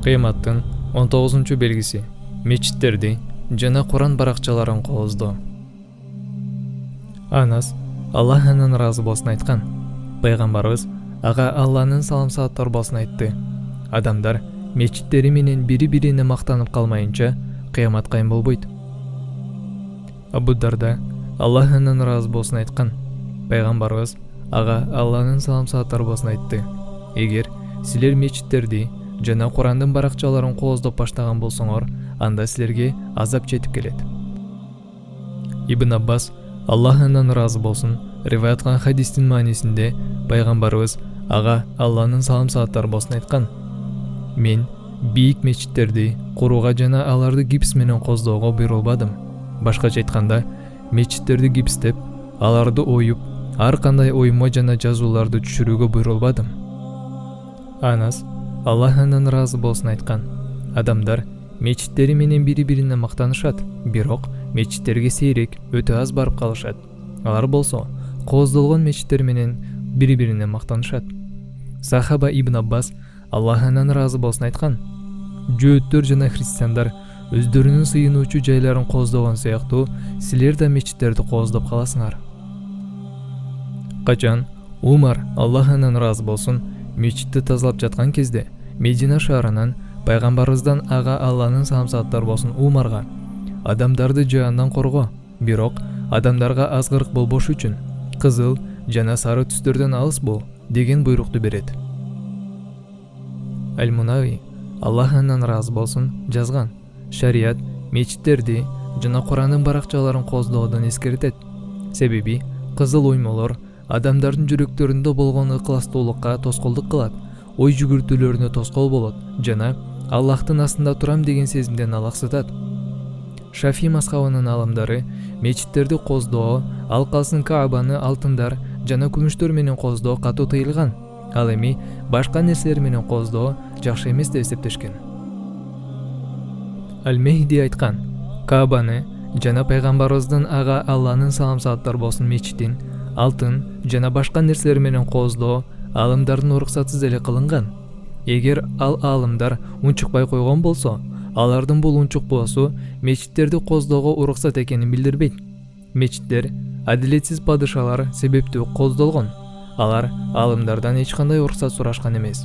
Кыяматтын 19-белгиси мечиттерди жана Куран баракчаларын кооздоо. Анас Аллах анан ыраазы болсун айткан. Пайгамбарыбыз ага Алланын салам-салаттары болсун айтты. Адамдар мечиттери менен бири-бирине мактанып калмайынча кыямат кайым болбойт. Абу Дарда Аллах анан ыраазы болсун айткан. Пайгамбарыбыз ага Алланын салам-салаттары болсун айтты. Эгер силер мечиттерди жана Курандын баракчаларын кооздоп баштаган болсоңор, анда силерге азап жетип келет. Ибн Аббас Аллах анан ыраазы болсун риваяткан хадистин маанисинде пайгамбарыбыз ага Алланын салам-салаттары болсун айткан. Мен бийик мечиттерди курууга жана аларды гипс менен кооздоого буйрулбадым. Башкача айтканда, мечиттерди гипстеп, аларды оюп, ар кандай оюма жана жазууларды түшүрүүгө буйрулбадым. Анас Аллах анан ыраазы болсун айткан. Адамдар мечиттери менен бири-бирине мактанышат, бирок мечиттерге сейрек өтө аз барып калышат. Алар болсо кооздолгон мечиттер менен бири-бирине мактанышат. Сахаба Ибн Аббас Аллах анан ыраазы болсун айткан. Жөөттөр жана христиандар өздөрүнүн сыйынуучу жайларын кооздогон сыяктуу, силер да мечиттерди кооздоп каласыңар. Качан Умар Аллах анан ыраазы болсун мечитти тазалап жаткан кезде Медина шаарынан пайгамбарыбыздан ага Алланын салам-салаттары болсун Умарга адамдарды жаандан корго, бирок адамдарга азгырык болбош үчүн кызыл жана сары түстөрдөн алыс бол деген буйрукту берет. Аль-Мунави Аллах анан ыраазы болсун жазган. Шарият мечиттерди жана Курандын баракчаларын кооздоодон эскертет. Себеби кызыл оймолор адамдардын жүрөктөрүндө болгон ыкыластуулукка тоскоолдук кылат, ой жүгүртүүлөрүнө тоскоол болот жана Аллахтын астында турам деген сезимден алаксытат. Шафи мазхабынын аламдары мечиттерди кооздоо, ал калсын Каабаны алтындар жана күмүштөр менен кооздоо катуу тыйылган. Ал эми башка нерселер менен кооздоо жакшы эмес деп эсептешкен. Аль-Мехди айткан, Каабаны жана пайгамбарыбыздын ага Алланын салам-салаттары болсун мечитин алтын жана башка нерселер менен кооздоо алымдардын уруксатсыз эле кылынган. Эгер ал алымдар унчукпай койгон болсо, алардын бул унчукпоосу мечиттерди кооздоого уруксат экенин билдирбейт. Мечиттер адилетсиз падышалар себептүү кооздолгон. Алар алымдардан эч кандай уруксат сурашкан эмес.